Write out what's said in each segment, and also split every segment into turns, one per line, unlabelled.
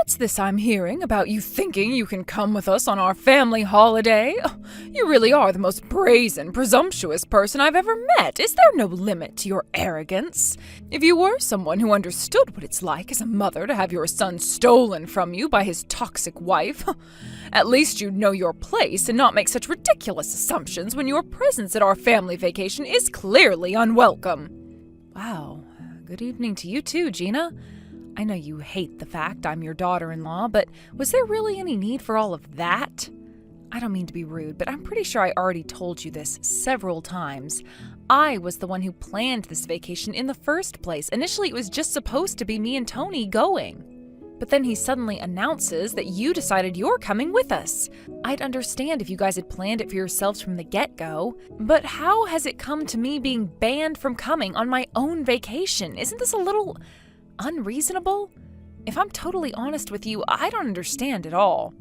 what's this I'm hearing about you thinking you can come with us on our family holiday? Oh, you really are the most brazen, presumptuous person I've ever met. Is there no limit to your arrogance? If you were someone who understood what it's like as a mother to have your son stolen from you by his toxic wife, at least you'd know your place and not make such ridiculous assumptions when your presence at our family vacation is clearly unwelcome. Wow, good evening to you too, Gina. I know you hate the fact I'm your daughter-in-law, but was there really any need for all of that? I don't mean to be rude, but I'm pretty sure I already told you this several times. I was the one who planned this vacation in the first place. Initially, it was just supposed to be me and Tony going. But then he suddenly announces that you decided you're coming with us. I'd understand if you guys had planned it for yourselves from the get-go, but how has it come to me being banned from coming on my own vacation? Isn't this a little unreasonable? If I'm totally honest with you, I don't understand at all.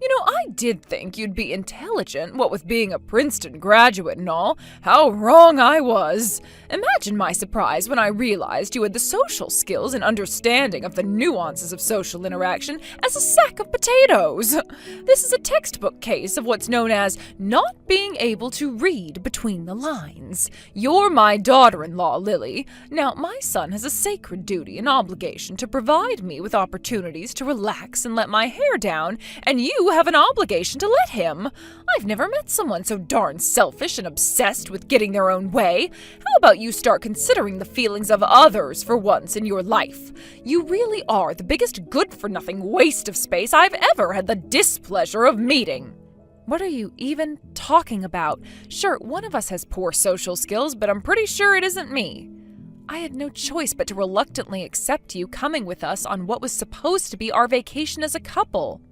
You know, I did think you'd be intelligent, what with being a Princeton graduate and all. How wrong I was. Imagine my surprise when I realized you had the social skills and understanding of the nuances of social interaction as a sack of potatoes. This is a textbook case of what's known as not being able to read between the lines. You're my daughter-in-law, Lily. Now, my son has a sacred duty and obligation to provide me with opportunities to relax and let my hair down, and you have an obligation to let him. I've never met someone so darn selfish and obsessed with getting their own way. How about you start considering the feelings of others for once in your life? You really are the biggest good-for-nothing waste of space I've ever had the displeasure of meeting. What are you even talking about? Sure, one of us has poor social skills, but I'm pretty sure it isn't me. I had no choice but to reluctantly accept you coming with us on what was supposed to be our vacation as a couple.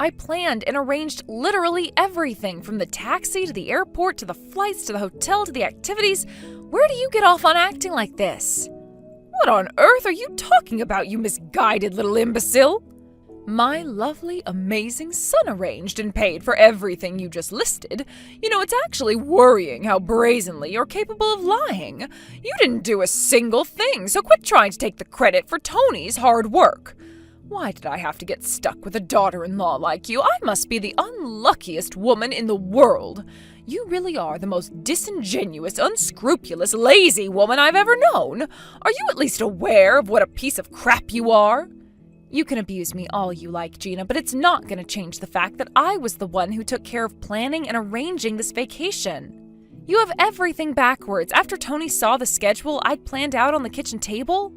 I planned and arranged literally everything, from the taxi to the airport to the flights to the hotel to the activities. Where do you get off on acting like this? What on earth are you talking about, you misguided little imbecile? My lovely, amazing son arranged and paid for everything you just listed. You know, it's actually worrying how brazenly you're capable of lying. You didn't do a single thing, so quit trying to take the credit for Tony's hard work. Why did I have to get stuck with a daughter-in-law like you? I must be the unluckiest woman in the world. You really are the most disingenuous, unscrupulous, lazy woman I've ever known. Are you at least aware of what a piece of crap you are? You can abuse me all you like, Gina, but it's not going to change the fact that I was the one who took care of planning and arranging this vacation. You have everything backwards. After Tony saw the schedule I'd planned out on the kitchen table,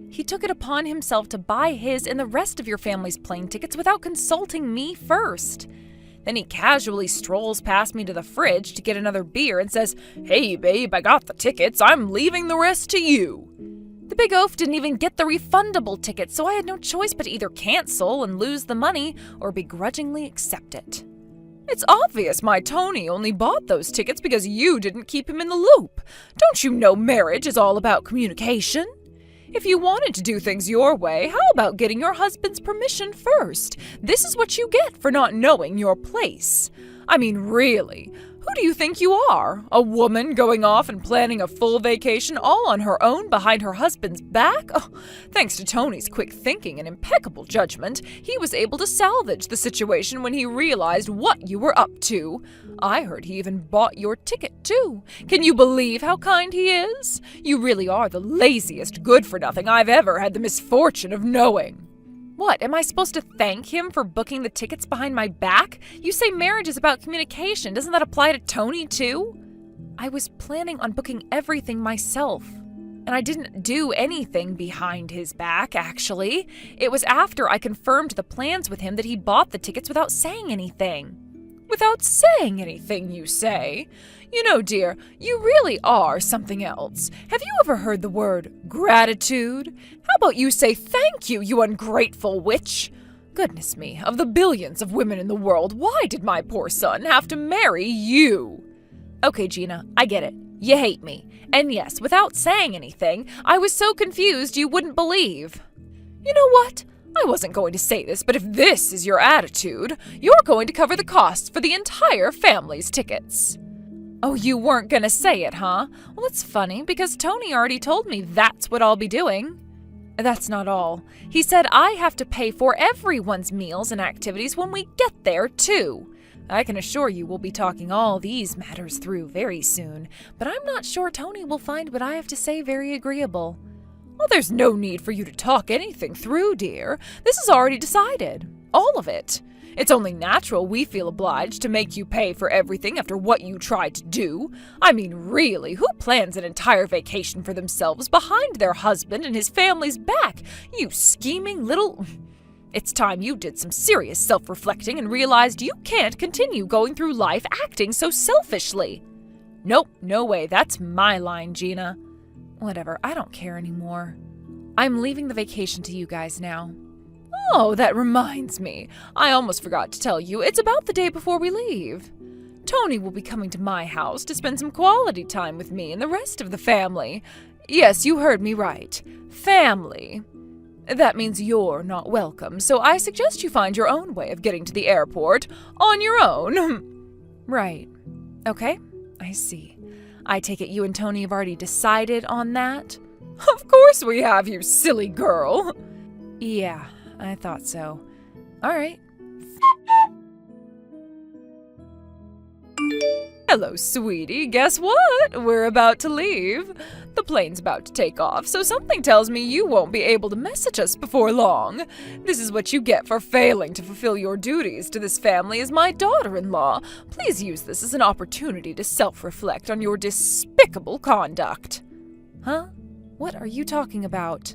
he took it upon himself to buy his and the rest of your family's plane tickets without consulting me first. Then he casually strolls past me to the fridge to get another beer and says, "Hey, babe, I got the tickets. I'm leaving the rest to you." The big oaf didn't even get the refundable ticket, so I had no choice but to either cancel and lose the money or begrudgingly accept it. It's obvious my Tony only bought those tickets because you didn't keep him in the loop. Don't you know marriage is all about communication? If you wanted to do things your way, how about getting your husband's permission first? This is what you get for not knowing your place. I mean, really, who do you think you are? A woman going off and planning a full vacation all on her own behind her husband's back? Oh, thanks to Tony's quick thinking and impeccable judgment, he was able to salvage the situation when he realized what you were up to. I heard he even bought your ticket, too. Can you believe how kind he is? You really are the laziest good-for-nothing I've ever had the misfortune of knowing. What, am I supposed to thank him for booking the tickets behind my back? You say marriage is about communication. Doesn't that apply to Tony, too? I was planning on booking everything myself. And I didn't do anything behind his back, actually. It was after I confirmed the plans with him that he bought the tickets without saying anything. Without saying anything, you say? You know, dear, you really are something else. Have you ever heard the word gratitude? How about you say thank you, you ungrateful witch? Goodness me, of the billions of women in the world, why did my poor son have to marry you? Okay, Gina, I get it. You hate me. And yes, without saying anything, I was so confused you wouldn't believe. You know what? I wasn't going to say this, but if this is your attitude, you're going to cover the costs for the entire family's tickets. Oh, you weren't going to say it, huh? Well, it's funny, because Tony already told me that's what I'll be doing. That's not all. He said I have to pay for everyone's meals and activities when we get there, too. I can assure you we'll be talking all these matters through very soon, but I'm not sure Tony will find what I have to say very agreeable. Well, there's no need for you to talk anything through, dear. This is already decided. All of it. It's only natural we feel obliged to make you pay for everything after what you tried to do. I mean, really, who plans an entire vacation for themselves behind their husband and his family's back? You scheming little... It's time you did some serious self-reflecting and realized you can't continue going through life acting so selfishly. Nope, no way, that's my line, Gina. Whatever, I don't care anymore. I'm leaving the vacation to you guys now. Oh, that reminds me. I almost forgot to tell you, it's about the day before we leave. Tony will be coming to my house to spend some quality time with me and the rest of the family. Yes, you heard me right. Family. That means you're not welcome, so I suggest you find your own way of getting to the airport on your own. Right. Okay, I see. I take it you and Tony have already decided on that? Of course we have, you silly girl. Yeah, I thought so. All right. Hello, sweetie. Guess what? We're about to leave. The plane's about to take off, so something tells me you won't be able to message us before long. This is what you get for failing to fulfill your duties to this family as my daughter-in-law. Please use this as an opportunity to self-reflect on your despicable conduct. Huh? What are you talking about?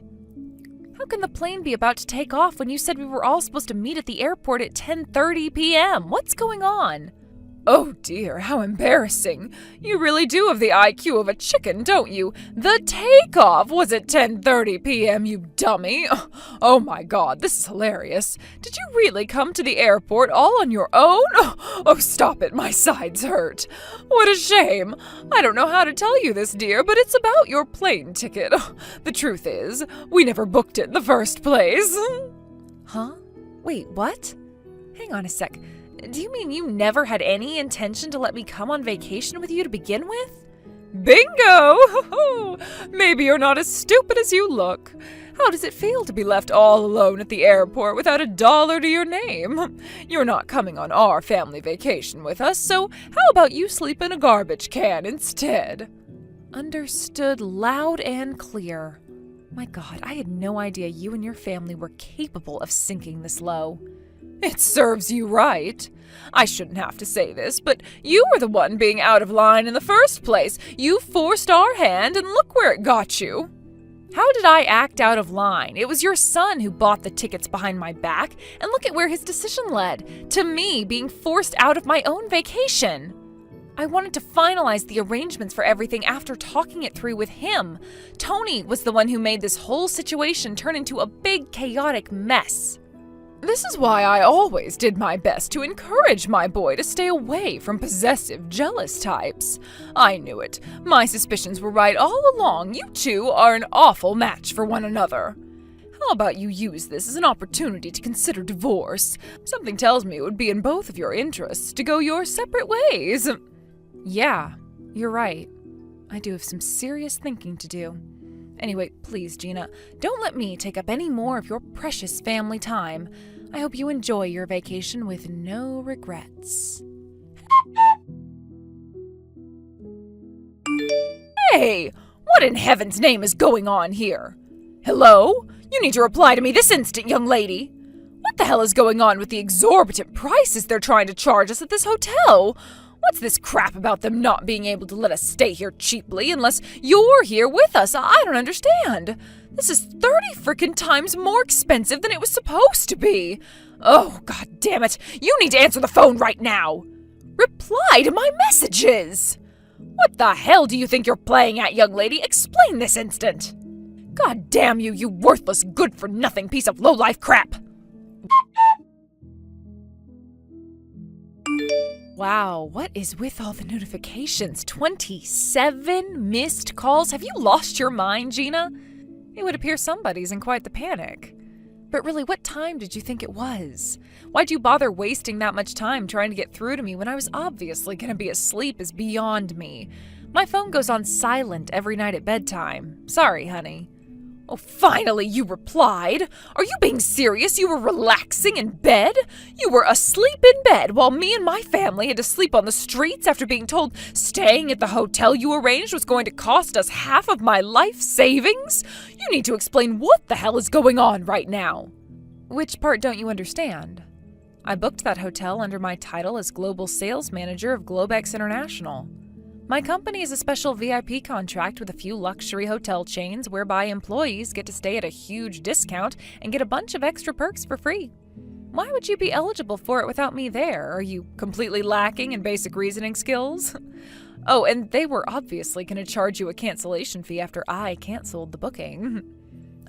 How can the plane be about to take off when you said we were all supposed to meet at the airport at 10:30 p.m.? What's going on? Oh dear, how embarrassing. You really do have the IQ of a chicken, don't you? The takeoff was at 10:30 p.m., you dummy. Oh my god, this is hilarious. Did you really come to the airport all on your own? Oh, stop it, my sides hurt. What a shame. I don't know how to tell you this, dear, but it's about your plane ticket. The truth is, we never booked it in the first place. Huh? Wait, what? Hang on a sec. Do you mean you never had any intention to let me come on vacation with you to begin with? Bingo! Maybe you're not as stupid as you look. How does it feel to be left all alone at the airport without $1 to your name? You're not coming on our family vacation with us, so how about you sleep in a garbage can instead? Understood loud and clear. My God, I had no idea you and your family were capable of sinking this low. It serves you right. I shouldn't have to say this, but you were the one being out of line in the first place. You forced our hand, and look where it got you. How did I act out of line? It was your son who bought the tickets behind my back, and look at where his decision led, to me being forced out of my own vacation. I wanted to finalize the arrangements for everything after talking it through with him. Tony was the one who made this whole situation turn into a big, chaotic mess. This is why I always did my best to encourage my boy to stay away from possessive, jealous types. I knew it. My suspicions were right all along. You two are an awful match for one another. How about you use this as an opportunity to consider divorce? Something tells me it would be in both of your interests to go your separate ways. Yeah, you're right. I do have some serious thinking to do. Anyway, please, Gina, don't let me take up any more of your precious family time. I hope you enjoy your vacation with no regrets. Hey! What in heaven's name is going on here? Hello? You need to reply to me this instant, young lady. What the hell is going on with the exorbitant prices they're trying to charge us at this hotel? What's this crap about them not being able to let us stay here cheaply unless you're here with us? I don't understand. This is 30 frickin' times more expensive than it was supposed to be. Oh, god damn it. You need to answer the phone right now. Reply to my messages. What the hell do you think you're playing at, young lady? Explain this instant. God damn you, you worthless, good-for-nothing piece of low-life crap. Wow, what is with all the notifications? 27 missed calls? Have you lost your mind, Gina? It would appear somebody's in quite the panic. But really, what time did you think it was? Why'd you bother wasting that much time trying to get through to me when I was obviously going to be asleep is beyond me. My phone goes on silent every night at bedtime. Sorry, honey. Oh, finally you replied. Are you being serious? You were relaxing in bed? You were asleep in bed while me and my family had to sleep on the streets after being told staying at the hotel you arranged was going to cost us half of my life savings? You need to explain what the hell is going on right now. Which part don't you understand? I booked that hotel under my title as Global Sales Manager of Globex International. My company is a special VIP contract with a few luxury hotel chains whereby employees get to stay at a huge discount and get a bunch of extra perks for free. Why would you be eligible for it without me there? Are you completely lacking in basic reasoning skills? Oh, and they were obviously going to charge you a cancellation fee after I canceled the booking.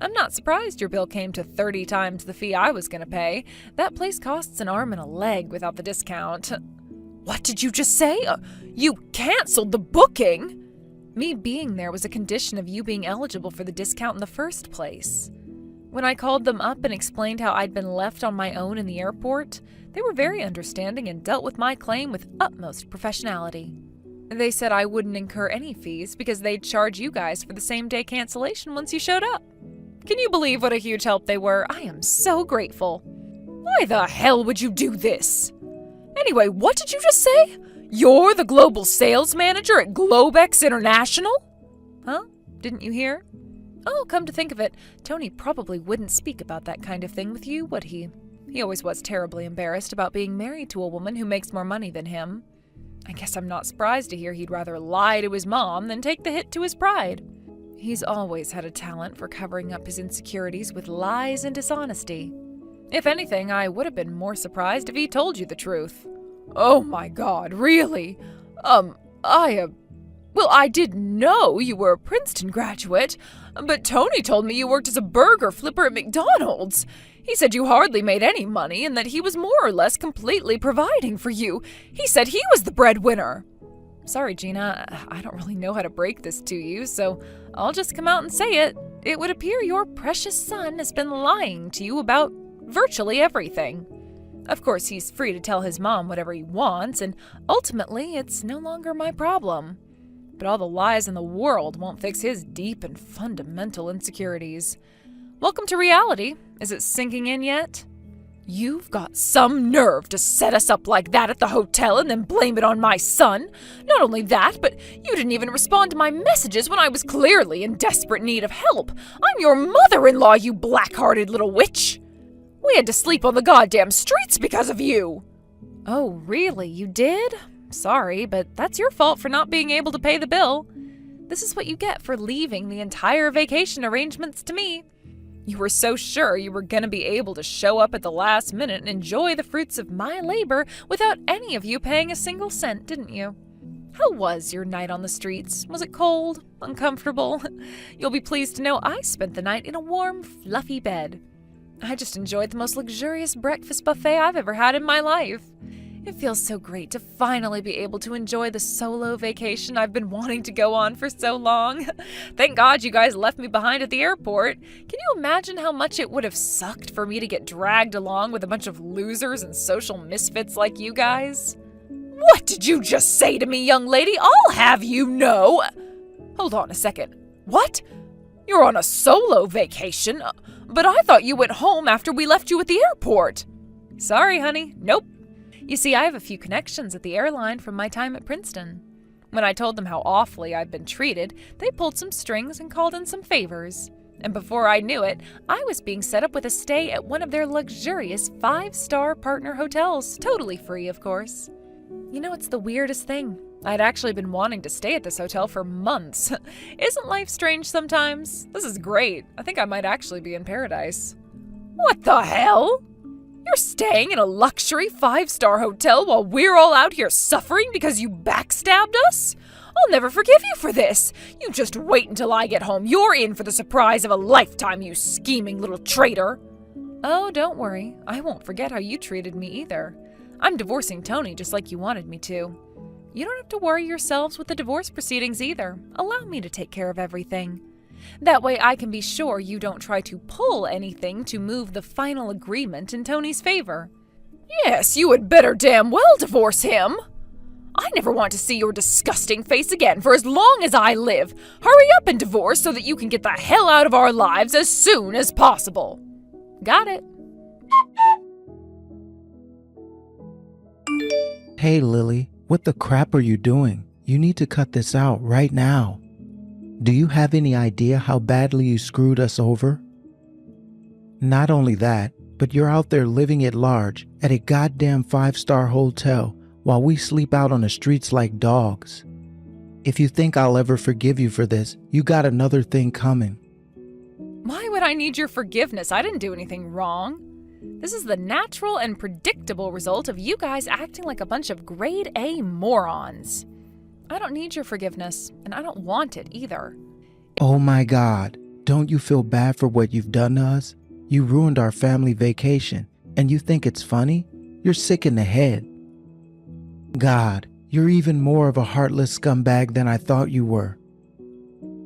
I'm not surprised your bill came to 30 times the fee I was going to pay. That place costs an arm and a leg without the discount. What did you just say? You canceled the booking? Me being there was a condition of you being eligible for the discount in the first place. When I called them up and explained how I'd been left on my own in the airport, they were very understanding and dealt with my claim with utmost professionality. They said I wouldn't incur any fees because they'd charge you guys for the same day cancellation once you showed up. Can you believe what a huge help they were? I am so grateful. Why the hell would you do this? Anyway, what did you just say? You're the global sales manager at Globex International? Huh? Didn't you hear? Oh, come to think of it, Tony probably wouldn't speak about that kind of thing with you, would he? He always was terribly embarrassed about being married to a woman who makes more money than him. I guess I'm not surprised to hear he'd rather lie to his mom than take the hit to his pride. He's always had a talent for covering up his insecurities with lies and dishonesty. If anything, I would have been more surprised if he told you the truth. Oh my God, really? I didn't know you were a Princeton graduate, but Tony told me you worked as a burger flipper at McDonald's. He said you hardly made any money and that he was more or less completely providing for you. He said he was the breadwinner. Sorry, Gina, I don't really know how to break this to you, so I'll just come out and say it. It would appear your precious son has been lying to you about virtually everything. Of course, he's free to tell his mom whatever he wants, and ultimately, it's no longer my problem. But all the lies in the world won't fix his deep and fundamental insecurities. Welcome to reality. Is it sinking in yet? You've got some nerve to set us up like that at the hotel and then blame it on my son. Not only that, but you didn't even respond to my messages when I was clearly in desperate need of help. I'm your mother-in-law, you black-hearted little witch. We had to sleep on the goddamn streets because of you. Oh, really? You did? Sorry, but that's your fault for not being able to pay the bill. This is what you get for leaving the entire vacation arrangements to me. You were so sure you were going to be able to show up at the last minute and enjoy the fruits of my labor without any of you paying a single cent, didn't you? How was your night on the streets? Was it cold? Uncomfortable? You'll be pleased to know I spent the night in a warm, fluffy bed. I just enjoyed the most luxurious breakfast buffet I've ever had in my life. It feels so great to finally be able to enjoy the solo vacation I've been wanting to go on for so long. Thank God you guys left me behind at the airport. Can you imagine how much it would have sucked for me to get dragged along with a bunch of losers and social misfits like you guys? What did you just say to me, young lady? I'll have you know. Hold on a second. What? You're on a solo vacation? But I thought you went home after we left you at the airport. Sorry, honey. Nope. You see, I have a few connections at the airline from my time at Princeton. When I told them how awfully I'd been treated, they pulled some strings and called in some favors. And before I knew it, I was being set up with a stay at one of their luxurious 5-star partner hotels, totally free, of course. You know, it's the weirdest thing. I'd actually been wanting to stay at this hotel for months. Isn't life strange sometimes? This is great. I think I might actually be in paradise. What the hell? You're staying in a luxury 5-star hotel while we're all out here suffering because you backstabbed us? I'll never forgive you for this. You just wait until I get home. You're in for the surprise of a lifetime, you scheming little traitor. Oh, don't worry. I won't forget how you treated me either. I'm divorcing Tony just like you wanted me to. You don't have to worry yourselves with the divorce proceedings either. Allow me to take care of everything. That way I can be sure you don't try to pull anything to move the final agreement in Tony's favor. Yes, you had better damn well divorce him. I never want to see your disgusting face again for as long as I live. Hurry up and divorce so that you can get the hell out of our lives as soon as possible. Got it.
Hey, Lily, what the crap are you doing? You need to cut this out right now. Do you have any idea how badly you screwed us over? Not only that, but you're out there living at large at a goddamn 5-star hotel while we sleep out on the streets like dogs. If you think I'll ever forgive you for this, you got another thing coming.
Why would I need your forgiveness? I didn't do anything wrong. This is the natural and predictable result of you guys acting like a bunch of grade A morons. I don't need your forgiveness, and I don't want it either.
Oh my God, don't you feel bad for what you've done to us? You ruined our family vacation, and you think it's funny? You're sick in the head. God, you're even more of a heartless scumbag than I thought you were.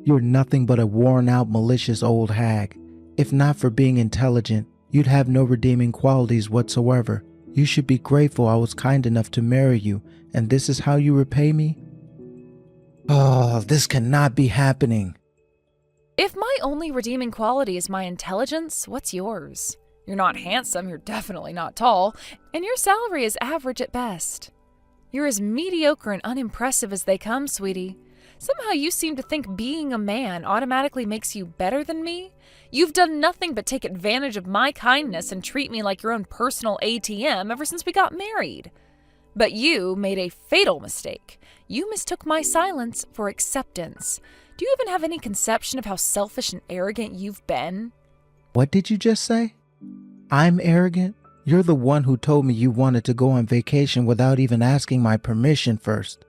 You're nothing but a worn-out, malicious old hag. If not for being intelligent, you'd have no redeeming qualities whatsoever. You should be grateful I was kind enough to marry you, and this is how you repay me? Oh, this cannot be happening.
If my only redeeming quality is my intelligence, what's yours? You're not handsome, you're definitely not tall, and your salary is average at best. You're as mediocre and unimpressive as they come, sweetie. Somehow you seem to think being a man automatically makes you better than me? You've done nothing but take advantage of my kindness and treat me like your own personal ATM ever since we got married. But you made a fatal mistake. You mistook my silence for acceptance. Do you even have any conception of how selfish and arrogant you've been?
What did you just say? I'm arrogant? You're the one who told me you wanted to go on vacation without even asking my permission first.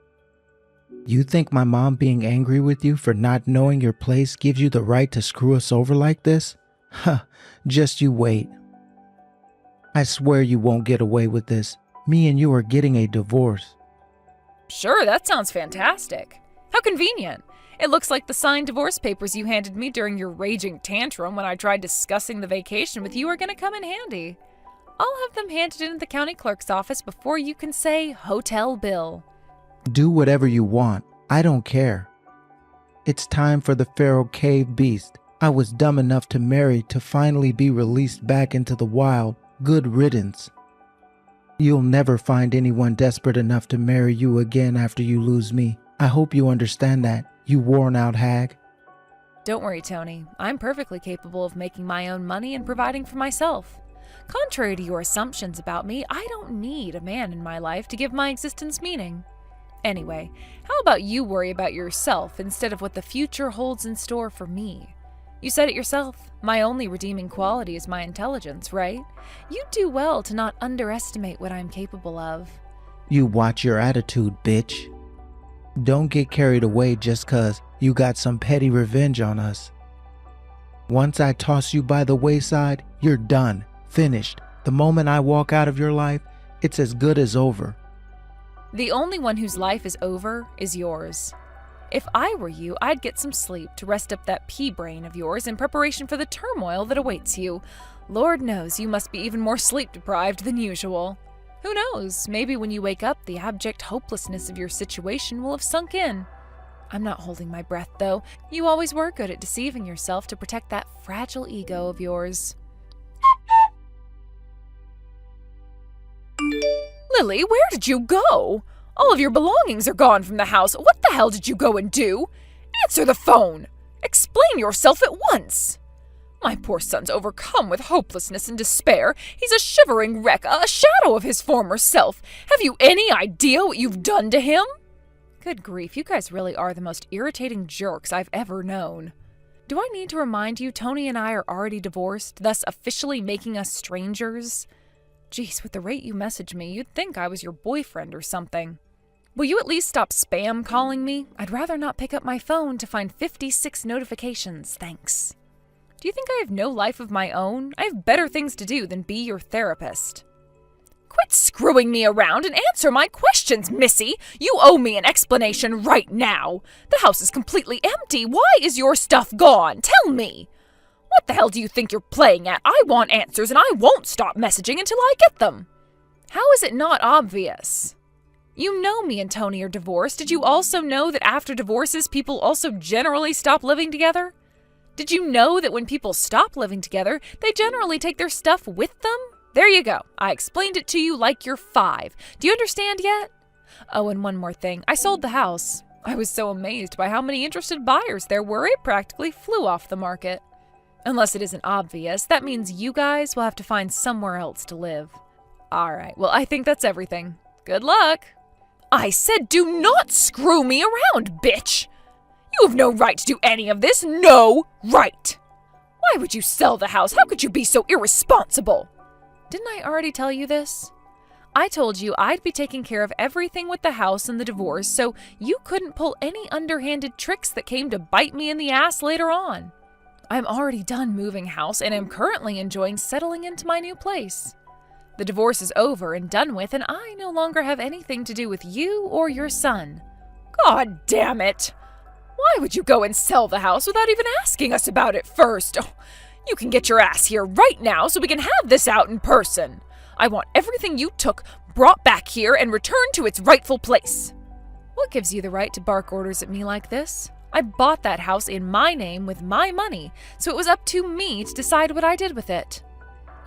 You think my mom being angry with you for not knowing your place gives you the right to screw us over like this? Huh, just you wait. I swear you won't get away with this. Me and you are getting a divorce.
Sure, that sounds fantastic. How convenient. It looks like the signed divorce papers you handed me during your raging tantrum when I tried discussing the vacation with you are going to come in handy. I'll have them handed in at the county clerk's office before you can say hotel bill.
Do whatever you want. I don't care. It's time for the Pharaoh Cave Beast I was dumb enough to marry to finally be released back into the wild. Good riddance. You'll never find anyone desperate enough to marry you again after you lose me. I hope you understand that, you worn-out hag.
Don't worry, Tony. I'm perfectly capable of making my own money and providing for myself. Contrary to your assumptions about me, I don't need a man in my life to give my existence meaning. Anyway, how about you worry about yourself instead of what the future holds in store for me? You said it yourself. My only redeeming quality is my intelligence, right? You do well to not underestimate what I'm capable of.
You watch your attitude, bitch. Don't get carried away just 'cause you got some petty revenge on us. Once I toss you by the wayside, you're done, finished. The moment I walk out of your life, it's as good as over.
The only one whose life is over is yours. If I were you, I'd get some sleep to rest up that pea brain of yours in preparation for the turmoil that awaits you. Lord knows you must be even more sleep-deprived than usual. Who knows, maybe when you wake up, the abject hopelessness of your situation will have sunk in. I'm not holding my breath, though. You always were good at deceiving yourself to protect that fragile ego of yours. Lily, where did you go? All of your belongings are gone from the house. What the hell did you go and do? Answer the phone! Explain yourself at once! My poor son's overcome with hopelessness and despair. He's a shivering wreck, a shadow of his former self. Have you any idea what you've done to him? Good grief, you guys really are the most irritating jerks I've ever known. Do I need to remind you Tony and I are already divorced, thus officially making us strangers? Geez, with the rate you message me, you'd think I was your boyfriend or something. Will you at least stop spam calling me? I'd rather not pick up my phone to find 56 notifications, thanks. Do you think I have no life of my own? I have better things to do than be your therapist. Quit screwing me around and answer my questions, Missy! You owe me an explanation right now! The house is completely empty. Why is your stuff gone? Tell me! What the hell do you think you're playing at? I want answers and I won't stop messaging until I get them. How is it not obvious? You know me and Tony are divorced. Did you also know that after divorces, people also generally stop living together? Did you know that when people stop living together, they generally take their stuff with them? There you go. I explained it to you like you're 5. Do you understand yet? Oh, and one more thing. I sold the house. I was so amazed by how many interested buyers there were, it practically flew off the market. Unless it isn't obvious, that means you guys will have to find somewhere else to live. All right, well, I think that's everything. Good luck. I said do not screw me around, bitch! You have no right to do any of this. No right! Why would you sell the house? How could you be so irresponsible? Didn't I already tell you this? I told you I'd be taking care of everything with the house and the divorce, so you couldn't pull any underhanded tricks that came to bite me in the ass later on. I'm already done moving house and am currently enjoying settling into my new place. The divorce is over and done with, and I no longer have anything to do with you or your son. God damn it! Why would you go and sell the house without even asking us about it first? Oh, you can get your ass here right now so we can have this out in person. I want everything you took brought back here and returned to its rightful place. What gives you the right to bark orders at me like this? I bought that house in my name with my money, so it was up to me to decide what I did with it.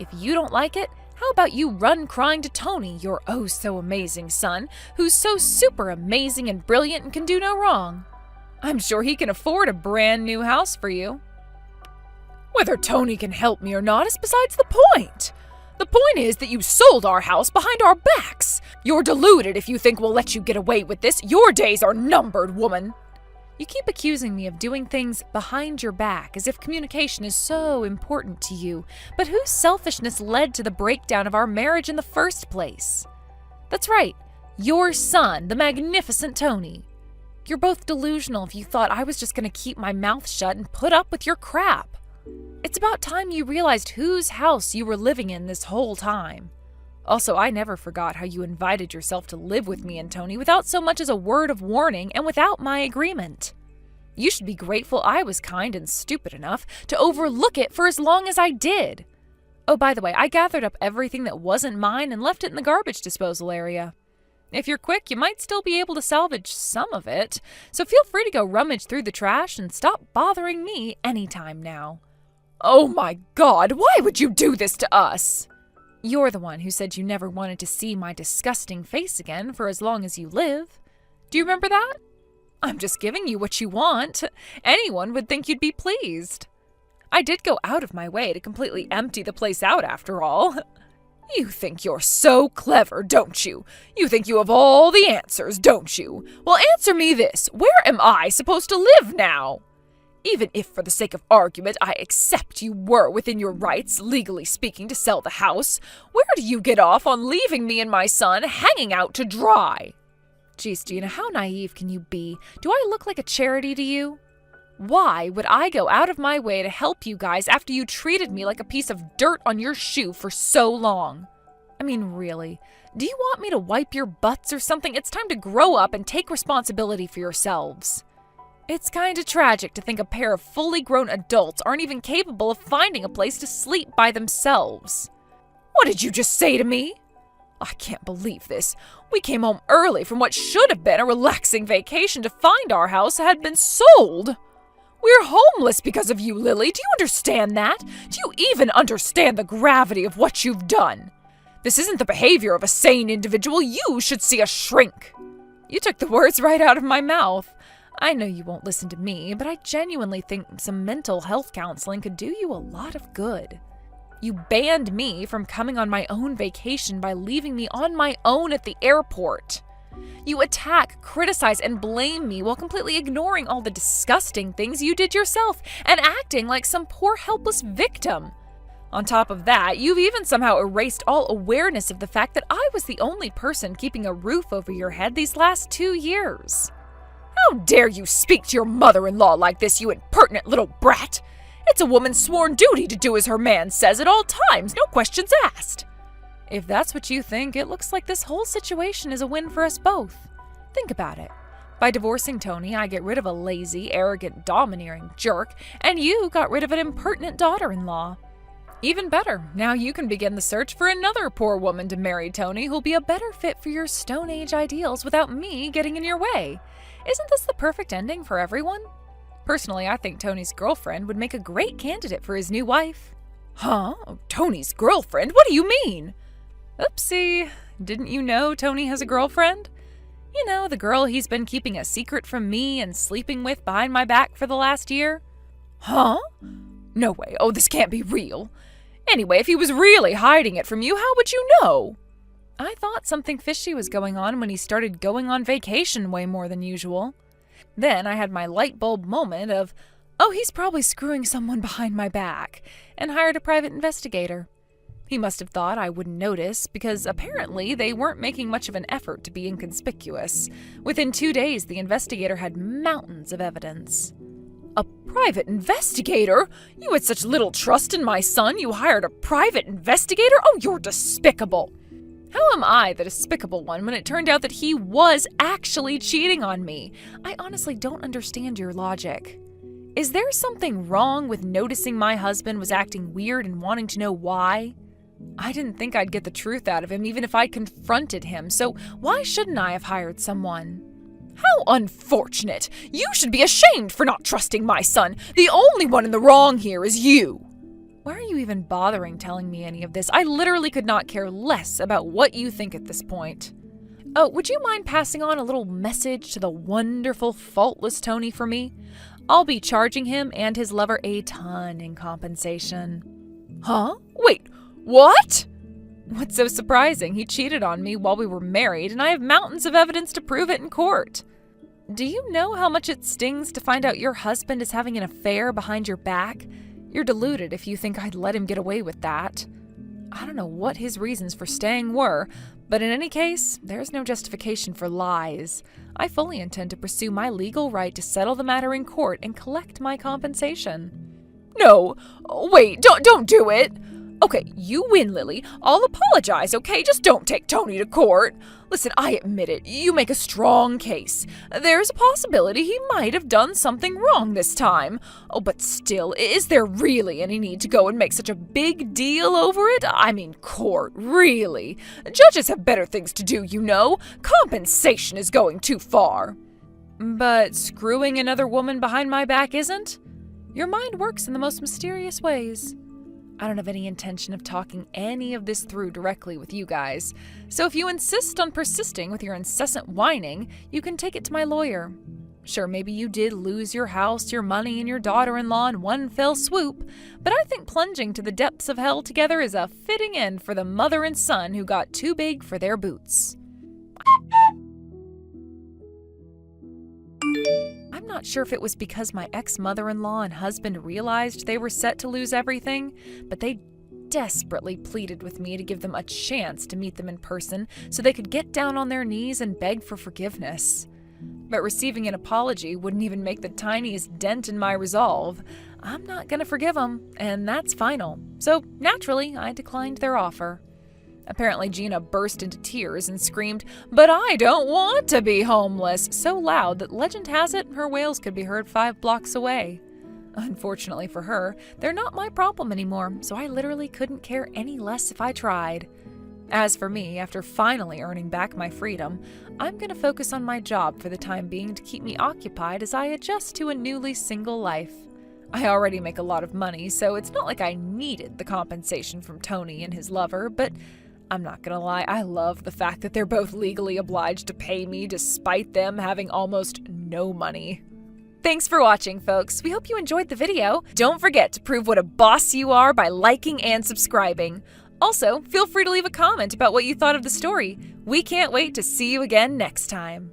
If you don't like it, how about you run crying to Tony, your oh-so-amazing son, who's so super amazing and brilliant and can do no wrong? I'm sure he can afford a brand new house for you. Whether Tony can help me or not is besides the point. The point is that you sold our house behind our backs. You're deluded if you think we'll let you get away with this. Your days are numbered, woman. You keep accusing me of doing things behind your back as if communication is so important to you, but whose selfishness led to the breakdown of our marriage in the first place? That's right, your son, the magnificent Tony. You're both delusional if you thought I was just going to keep my mouth shut and put up with your crap. It's about time you realized whose house you were living in this whole time. Also, I never forgot how you invited yourself to live with me and Tony without so much as a word of warning and without my agreement. You should be grateful I was kind and stupid enough to overlook it for as long as I did. Oh, by the way, I gathered up everything that wasn't mine and left it in the garbage disposal area. If you're quick, you might still be able to salvage some of it, so feel free to go rummage through the trash and stop bothering me anytime now. Oh my God, why would you do this to us? You're the one who said you never wanted to see my disgusting face again for as long as you live. Do you remember that? I'm just giving you what you want. Anyone would think you'd be pleased. I did go out of my way to completely empty the place out after all. You think you're so clever, don't you? You think you have all the answers, don't you? Well, answer me this. Where am I supposed to live now? Even if, for the sake of argument, I accept you were within your rights, legally speaking, to sell the house, where do you get off on leaving me and my son hanging out to dry? Geez, Gina, how naive can you be? Do I look like a charity to you? Why would I go out of my way to help you guys after you treated me like a piece of dirt on your shoe for so long? I mean, really, do you want me to wipe your butts or something? It's time to grow up and take responsibility for yourselves. It's kinda tragic to think a pair of fully grown adults aren't even capable of finding a place to sleep by themselves. What did you just say to me? I can't believe this. We came home early from what should have been a relaxing vacation to find our house had been sold. We're homeless because of you, Lily. Do you understand that? Do you even understand the gravity of what you've done? This isn't the behavior of a sane individual. You should see a shrink. You took the words right out of my mouth. I know you won't listen to me, but I genuinely think some mental health counseling could do you a lot of good. You banned me from coming on my own vacation by leaving me on my own at the airport. You attack, criticize, and blame me while completely ignoring all the disgusting things you did yourself and acting like some poor helpless victim. On top of that, you've even somehow erased all awareness of the fact that I was the only person keeping a roof over your head these last 2 years. How dare you speak to your mother-in-law like this, you impertinent little brat! It's a woman's sworn duty to do as her man says at all times, no questions asked. If that's what you think, it looks like this whole situation is a win for us both. Think about it. By divorcing Tony, I get rid of a lazy, arrogant, domineering jerk, and you got rid of an impertinent daughter-in-law. Even better, now you can begin the search for another poor woman to marry Tony who'll be a better fit for your Stone Age ideals without me getting in your way. Isn't this the perfect ending for everyone? Personally, I think Tony's girlfriend would make a great candidate for his new wife. Huh? Tony's girlfriend? What do you mean? Oopsie. Didn't you know Tony has a girlfriend? You know, the girl he's been keeping a secret from me and sleeping with behind my back for the last year? Huh? No way. Oh, this can't be real. Anyway, if he was really hiding it from you, how would you know? I thought something fishy was going on when he started going on vacation way more than usual. Then I had my light bulb moment of, oh, he's probably screwing someone behind my back, and hired a private investigator. He must have thought I wouldn't notice, because apparently they weren't making much of an effort to be inconspicuous. Within 2 days, the investigator had mountains of evidence. A private investigator? You had such little trust in my son, you hired a private investigator? Oh, you're despicable. How am I the despicable one when it turned out that he was actually cheating on me? I honestly don't understand your logic. Is there something wrong with noticing my husband was acting weird and wanting to know why? I didn't think I'd get the truth out of him even if I confronted him, so why shouldn't I have hired someone? How unfortunate! You should be ashamed for not trusting my son. The only one in the wrong here is you. Why are you even bothering telling me any of this? I literally could not care less about what you think at this point. Oh, would you mind passing on a little message to the wonderful, faultless Tony for me? I'll be charging him and his lover a ton in compensation. Huh? Wait, what? What's so surprising? He cheated on me while we were married, and I have mountains of evidence to prove it in court. Do you know how much it stings to find out your husband is having an affair behind your back? You're deluded if you think I'd let him get away with that. I don't know what his reasons for staying were, but in any case, there's no justification for lies. I fully intend to pursue my legal right to settle the matter in court and collect my compensation. No, wait, don't do it. Okay, you win, Lily. I'll apologize, okay? Just don't take Tony to court. Listen, I admit it. You make a strong case. There's a possibility he might have done something wrong this time. Oh, but still, is there really any need to go and make such a big deal over it? I mean, court, really? Judges have better things to do, you know. Compensation is going too far. But screwing another woman behind my back isn't? Your mind works in the most mysterious ways. I don't have any intention of talking any of this through directly with you guys, so if you insist on persisting with your incessant whining, you can take it to my lawyer. Sure, maybe you did lose your house, your money, and your daughter-in-law in one fell swoop, but I think plunging to the depths of hell together is a fitting end for the mother and son who got too big for their boots. I'm not sure if it was because my ex-mother-in-law and husband realized they were set to lose everything, but they desperately pleaded with me to give them a chance to meet them in person so they could get down on their knees and beg for forgiveness. But receiving an apology wouldn't even make the tiniest dent in my resolve. I'm not gonna forgive them, and that's final. So naturally, I declined their offer. Apparently, Gina burst into tears and screamed, "But I don't want to be homeless," so loud that legend has it her wails could be heard 5 blocks away. Unfortunately for her, they're not my problem anymore, so I literally couldn't care any less if I tried. As for me, after finally earning back my freedom, I'm going to focus on my job for the time being to keep me occupied as I adjust to a newly single life. I already make a lot of money, so it's not like I needed the compensation from Tony and his lover, but I'm not gonna lie, I love the fact that they're both legally obliged to pay me despite them having almost no money. Thanks for watching, folks. We hope you enjoyed the video. Don't forget to prove what a boss you are by liking and subscribing. Also, feel free to leave a comment about what you thought of the story. We can't wait to see you again next time.